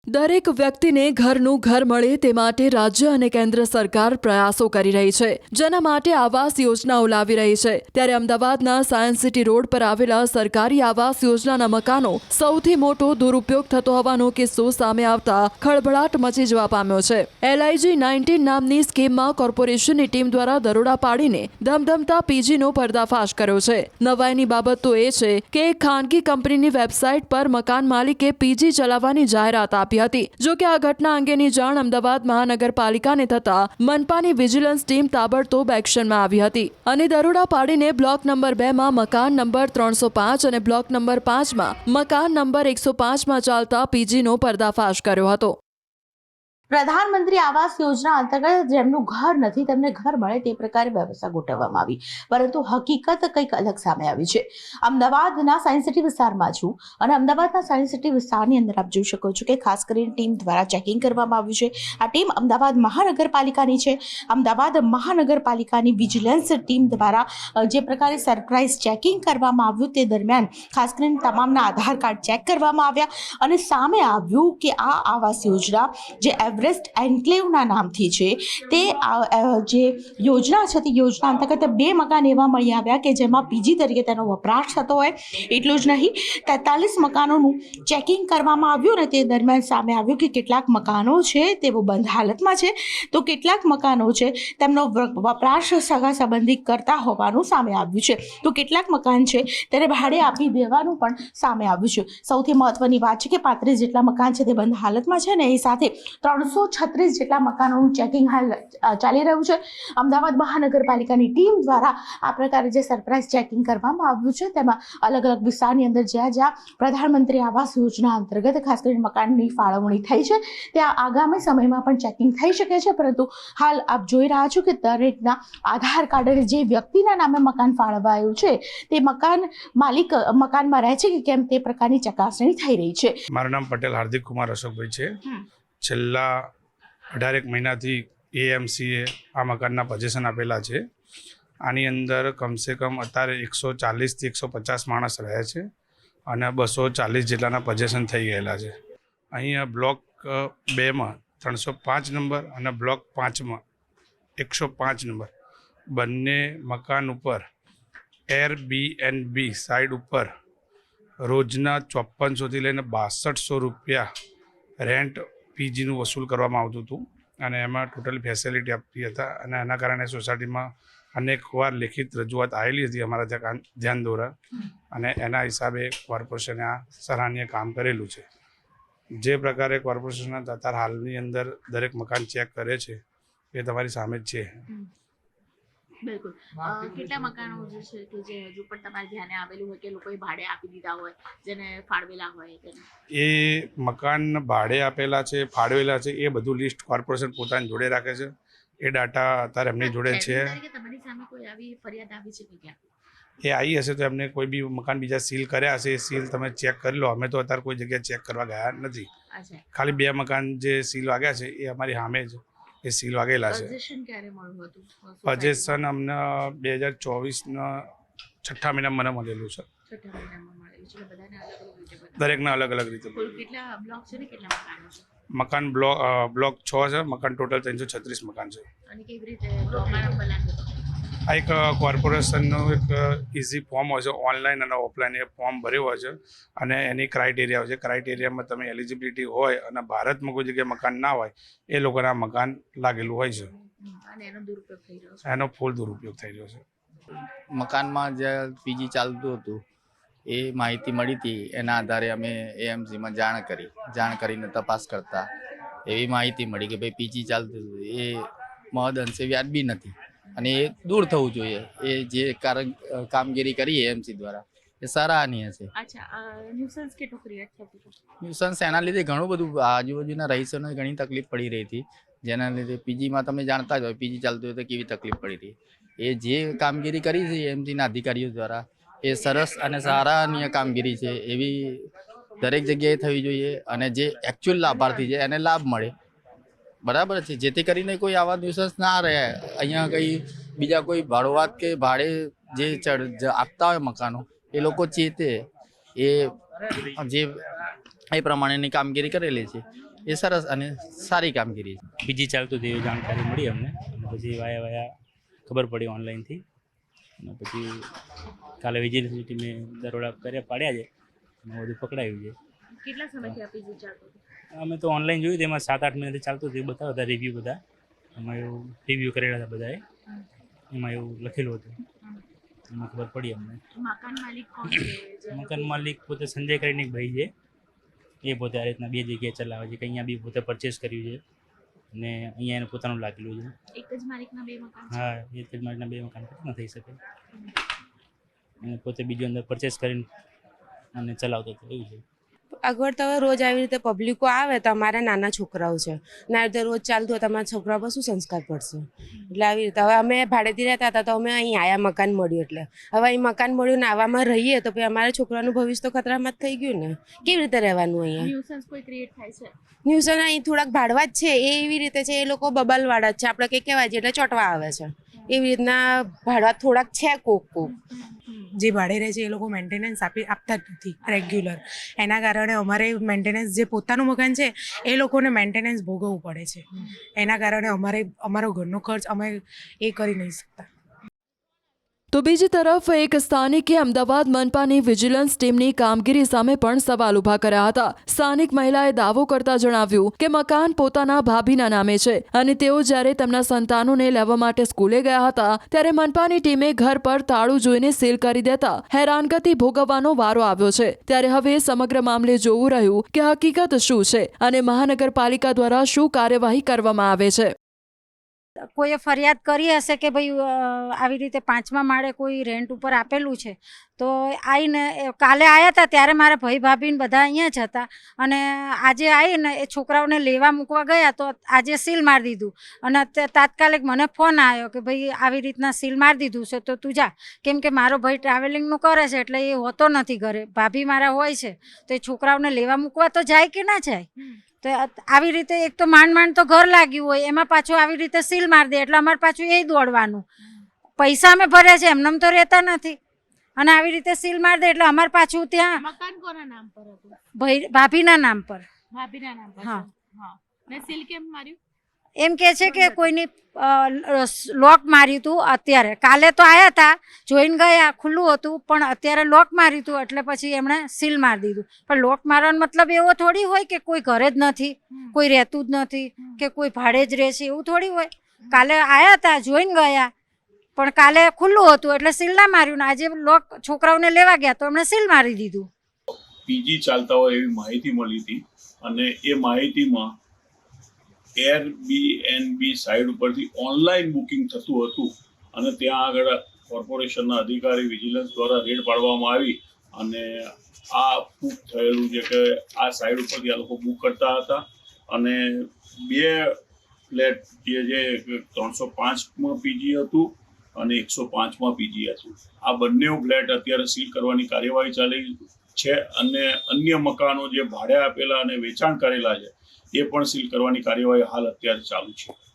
દરેક વ્યક્તિને ઘરનું ઘર મળે તે માટે રાજ્ય અને કેન્દ્ર સરકાર પ્રયાસો કરી રહી છે, જેના માટે આવાસ યોજનાઓ લાવી રહી છે। ત્યારે અમદાવાદના સાયન્સ સિટી રોડ પર આવેલા સરકારી આવાસ યોજનાના મકાનો સૌથી મોટો દુરુપયોગ થતો હોવાનો કિસ્સો સામે આવતા ખળભળાટ મચી જવા પામ્યો છે। LIG-19 નામની સ્કીમમાં કોર્પોરેશનની ટીમ દ્વારા દરોડા પાડીને ધમધમતા પીજીનો પર્દાફાશ કર્યો છે। નવાઈની બાબત તો એ છે કે એક ખાનગી કંપનીની વેબસાઇટ પર મકાન માલિકે પીજી ચલાવવાની જાહેરાત આપી હતી। જો કે આ ઘટના અંગેની જાણ અમદાવાદ મહાનગરપાલિકાને થતા મનપાની વિજિલન્સ ટીમ તાબડતોબ એક્શનમાં આવી હતી અને દરોડા પાડીને બ્લોક નંબર 2 માં મકાન નંબર 305 અને બ્લોક નંબર 5 માં મકાન નંબર 105 માં ચાલતા પીજીનો પર્દાફાશ કર્યો હતો। પ્રધાનમંત્રી આવાસ યોજના અંતર્ગત જેમનું ઘર નથી તેમને ઘર મળે તે પ્રકારે વ્યવસ્થા ગોઠવવામાં આવી, પરંતુ હકીકત કંઈક અલગ સામે આવી છે। અમદાવાદના સાયન્સ સિટી વિસ્તારમાં છું અને અમદાવાદના સાયન્સ સિટી વિસ્તારની અંદર આપ જોઈ શકો છો કે ખાસ કરીને ટીમ દ્વારા ચેકિંગ કરવામાં આવ્યું છે। આ ટીમ અમદાવાદ મહાનગરપાલિકાની છે। અમદાવાદ મહાનગરપાલિકાની વિજિલન્સ ટીમ દ્વારા જે પ્રકારે સરપ્રાઇઝ ચેકિંગ કરવામાં આવ્યું તે દરમિયાન ખાસ કરીને તમામના આધાર કાર્ડ ચેક કરવામાં આવ્યા અને સામે આવ્યું કે આ આવાસ યોજના જે એવરેસ્ટ એન્ક્લેવના નામથી છે તે જે યોજના છે તે યોજના અંતર્ગત 2 મકાન એવા મળી આવ્યા કે જેમાં પીજી તરીકે તેનો વપરાશ થતો હોય। એટલું જ નહીં, 43 મકાનોનું ચેકિંગ કરવામાં આવ્યું અને તે દરમિયાન સામે આવ્યું કે કેટલાક મકાનો છે તેઓ બંધ હાલતમાં છે, તો કેટલાક મકાનો છે તેમનો વપરાશ સગા સંબંધી કરતા હોવાનું સામે આવ્યું છે, તો કેટલાક મકાન છે તેને ભાડે આપી દેવાનું પણ સામે આવ્યું છે। સૌથી મહત્વની વાત છે કે 35 જેટલા મકાન છે તે બંધ હાલતમાં છે ને એ સાથે 336 જેટલા મકાનોનું ચેકિંગ હાલ ચાલી રહ્યું છે। અમદાવાદ મહાનગરપાલિકાની ટીમ દ્વારા આ પ્રકારે જે સરપ્રાઇઝ ચેકિંગ કરવામાં આવ્યું છે તેમાં અલગ અલગ વિસ્તારની અંદર જ્યાં પ્રધાનમંત્રી આવાસ યોજના અંતર્ગત ખાસ કરીને મકાનની ફાળવણી થઈ છે ત્યાં આગામી સમયમાં પણ ચેકિંગ થઈ શકે છે, પરંતુ હાલ આપ જોઈ રહ્યા છો કે દરેકના આધાર કાર્ડ જે વ્યક્તિના નામે મકાન ફાળવાયું છે તે મકાન માલિક મકાનમાં રહે છે કે કેમ તે પ્રકારની ચકાસણી થઈ રહી છે। મારું નામ પટેલ હાર્દિક કુમાર અશોકભાઈ છે। છેલ્લા 18 મહિનાથી એએમસીએ આ મકાનના પોઝિશન આપેલા છે। આની અંદર કમસે કમ અત્યારે 140 થી 150 માણસ રહે છે અને 240 જેટલાના પોઝિશન થઈ ગયેલા છે। અહીંયા બ્લોક 2માં 305 નંબર અને બ્લોક 5માં 105 નંબર બંને મકાન ઉપર એરબીએનબી સાઇડ ઉપર રોજના 5400થી લઈને 6200 રૂપિયા રેન્ટ પીજીનું વસૂલ કરવામાં આવતું હતું અને એમાં ટોટલ ફેસિલિટી આપતી હતા અને એના કારણે સોસાયટીમાં અનેકવાર લેખિત રજૂઆત આવેલી હતી અમારા ત્યાં ધ્યાન દોરા અને એના હિસાબે કોર્પોરેશને આ સરાહનીય કામ કરેલું છે। જે પ્રકારે કોર્પોરેશનના અત્યારે હાલની અંદર દરેક મકાન ચેક કરે છે એ તમારી સામે જ છે। બિલકુલ, કેટલા મકાનો જે છે કે જે હજુ પણ તમારે ધ્યાને આવેલું હોય કે લોકોએ ભાડે આપી દીધા હોય, જેને ફાળવેલા હોય તેને? એ મકાન ભાડે આપેલા છે, ફાળવેલા છે, એ બધું લિસ્ટ કોર્પોરેશન પોતાની જોડે રાખે છે। એ ડાટા અત્યારે એમની જોડે છે। તમારી સામે કોઈ આવી ફરિયાદ આવી છે કે ક્યાં? એ આવી હશે તો એમને કોઈ બી મકાન બીજા સીલ કર્યા હશે, એ સીલ તમે ચેક કરી લો। અમે તો અત્યારે કોઈ જગ્યાએ ચેક કરવા ગયા નથી, ખાલી 2 મકાન જે સીલ વાગ્યા છે એ અમારી સામે જ એ સીલ વાગેલા છે। પોઝેશન અમને 2024ના 6 મહિનામાં મને મળેલું છે। દરેકના અલગ અલગ રીતે મકાન બ્લોક 6 છે, મકાન ટોટલ 336 મકાન છે। આ એક કોર્પોરેશનનું એક ઇઝી ફોર્મ હોય છે, ઓનલાઈન અને ઓફલાઈન એ ફોર્મ ભર્યું હોય છે અને એની ક્રાઇટેરિયા હોય છે। ક્રાઇટેરિયામાં તમે એલિજિબિલિટી હોય અને ભારતમાં કોઈ જગ્યાએ મકાન ના હોય એ લોકોના મકાન લાગેલું હોય છે અને એનો ફૂલ દુરુપયોગ થઈ રહ્યો છે। મકાનમાં જે પીજી ચાલતું હતું એ માહિતી મળી હતી, એના આધારે અમે એએમસીમાં જાણ કરીને તપાસ કરતા એવી માહિતી મળી કે ભાઈ પીજી ચાલતું હતું એ મહદ અંશે વ્યાજબી નથી અને એ દૂર થવું જોઈએ। એ જે કામગીરી કરી એએમસી દ્વારા એ સરાહનીય છે। ન્યુસન્સ એના લીધે ઘણું બધું આજુબાજુના રહીશોને ઘણી તકલીફ પડી રહી હતી, જેના લીધે પીજીમાં તમે જાણતા જ હોય પીજી ચાલતું હોય તો કેવી તકલીફ પડી હતી। એ જે કામગીરી કરી છે એએમસીના અધિકારીઓ દ્વારા એ સરસ અને સરાહનીય કામગીરી છે, એવી દરેક જગ્યાએ થવી જોઈએ અને જે એકચ્યુઅલ લાભાર્થી છે એને લાભ મળે, બરાબર છે, જેથી કરીને કોઈ આવા ન્યુસન્સ ના રહે। અહીંયા કંઈ બીજા કોઈ ભાડુઆત કે ભાડે જે આપતા હોય મકાનો એ લોકો ચેતે, એ જે એ પ્રમાણેની કામગીરી કરેલી છે. એ સરસ અને સારી કામગીરી છે. પીજી ચાલતું હતું એવી જાણકારી મળી અમને અને પછી વાયા ખબર પડી ઓનલાઈનથી અને પછી કાલે વિજિલન્સની ટીમે દરોડા પાડ્યા છે અને બધું પકડાયું છે. કેટલા સમયથી આ પીજી ચાલતું હતું? અમે તો ઓનલાઈન જોયું તેમાં 7-8 મહિનાથી ચાલતું હતું. એ બતાવ્યા હતા રિવ્યૂ બધા, એમાં એવું રિવ્યૂ કરેલા હતા બધાએ, એમાં એવું લખેલું હતું, એમાં ખબર પડી અમને. મકાન માલિક કોણ છે? મકાન માલિક પોતે સંજય કરીને એક ભાઈ છે, એ પોતે આ રીતના 2 જગ્યાએ ચલાવે છે કે અહીંયા બી પોતે પરચેસ કર્યું છે અને અહીંયા એને પોતાનું લાગેલું છે. એક જ માલિકના 2 મકાન છે? હા, એક જ માળના 2 મકાન ન થઈ શકે અને પોતે બીજું અંદર પરચેસ કરીને અને ચલાવતો હતો એવું છે. અગવડ તો હવે રોજ આવી રીતે પબ્લિકો આવે તો અમારા નાના છોકરાઓ છે ને આવી રીતે રોજ ચાલતું હોય તમારા છોકરા પર શું સંસ્કાર પડશે? એટલે આવી રીતે હવે અમે ભાડેથી રહેતા હતા તો અમે અહીં આયા મકાન મળ્યું એટલે હવે અહીં મકાન મળ્યું ને આવામાં રહીએ તો પછી અમારા છોકરાનું ભવિષ્ય તો ખતરામાં જ થઈ ગયું ને. કેવી રીતે રહેવાનું અહીંયા? ન્યુસન્સ કોઈ ક્રિએટ થાય છે? ન્યુઝન અહીં થોડાક ભાડવા જ છે એ એવી રીતે છે, એ લોકો બબલવાળા જ છે, આપણે કંઈ કહેવાય છે એટલે ચોંટવા આવે છે. એવી રીતના ભાડવા થોડાક છે કોક જે ભાડે રહે છે એ લોકો મેન્ટેનન્સ આપતા જ નથી રેગ્યુલર. એના કારણે અમારે મેન્ટેનન્સ જે પોતાનું મકાન છે એ લોકોને મેન્ટેનન્સ ભોગવવું પડે છે. એના કારણે અમારો ઘરનો ખર્ચ અમે એ કરી નહીં શકતા. તો બીજી તરફ એક સ્થાનિકે અમદાવાદ મનપાની વિજિલન્સ ટીમની કામગીરી સામે પણ સવાલ ઊભા કર્યા હતા. સ્થાનિક મહિલાએ દાવો કરતા જણાવ્યું કે મકાન પોતાના ભાભીના નામે છે અને તેઓ જ્યારે તેમના સંતાનોને લેવા માટે સ્કૂલે ગયા હતા ત્યારે મનપાની ટીમે ઘર પર તાળું જોઈને સીલ કરી દેતા હેરાનગતિ ભોગવવાનો વારો આવ્યો છે. ત્યારે હવે સમગ્ર મામલે જોવું રહ્યું કે હકીકત શું છે અને મહાનગરપાલિકા દ્વારા શું કાર્યવાહી કરવામાં આવે છે. કોઈએ ફરિયાદ કરી હશે કે ભાઈ આવી રીતે 5મા માળે કોઈ રેન્ટ ઉપર આપેલું છે તો આવીને કાલે આવ્યા હતા ત્યારે મારા ભાઈ ભાભીને બધા અહીંયા જ હતા અને આજે આવીને એ છોકરાઓને લેવા મૂકવા ગયા તો આજે સીલ મારી દીધું અને તાત્કાલિક મને ફોન આવ્યો કે ભાઈ આવી રીતના સીલ મારી દીધું છે તો તું જા, કેમ કે મારો ભાઈ ટ્રાવેલિંગનું કરે છે એટલે એ હોતો નથી ઘરે, ભાભી મારા હોય છે તો એ છોકરાઓને લેવા મૂકવા તો જાય કે ના જાય? તો આવી રીતે એક તો માંડ તો ઘર લાગ્યું હોય એમાં પાછું આવી રીતે સીલ મારી દે એટલે અમારે પાછું એ દોડવાનું. પૈસા અમે ભર્યા છે એમનેમ તો રહેતા નથી અને આવી રીતે સીલ મારી દે એટલે અમારે પાછું ત્યાં. મકાન કોના નામ પર હતું? ભાભીના નામ પર. ભાભીના નામ પર? હા. હા. ને સીલ કેમ માર્યું? એમ કે છે કે કોઈની લોક માર્યું હતું અત્યારે. કાલે તો આવ્યા હતા જોઈને ગયા ખુલ્લું હતું પણ અત્યારે લોક માર્યું હતું એટલે પછી એમણે સીલ મારી દીધું. પણ લોક મારવાનો મતલબ એવો થોડી હોય કે કોઈ ઘરે જ નથી, કોઈ રહેતું જ નથી કે કોઈ ભાડે જ રહે છે એવું થોડી હોય. કાલે આવ્યા હતા જોઈને ગયા પણ કાલે ખુલ્લું હતું એટલે સીલ ના માર્યું ને આજે લોક છોકરાઓને લેવા ગયા તો એમણે સીલ મારી દીધું. પીજી ચાલતા હોય એવી માહિતી મળી હતી અને એ માહિતીમાં Airbnb સાઇટ ઉપરથી ઓનલાઈન બુકિંગ થતું હતું અને ત્યાં આગળ કોર્પોરેશનના અધિકારી વિજિલન્સ દ્વારા રેડ પાડવામાં આવી અને આ બુક થયેલું છે કે આ સાઇટ ઉપરથી આ લોકો બુક કરતા હતા અને 2 ફ્લેટ જે 305માં પીજી હતું અને 105માં પીજી હતું. આ બંને ફ્લેટ અત્યારે સીલ કરવાની કાર્યવાહી ચાલી છે અને અન્ય મકાનો જે ભાડે આપેલા અને વેચાણ કરેલા છે એ પણ સીલ કરવાની કાર્યવાહી હાલ અત્યારે ચાલુ છે.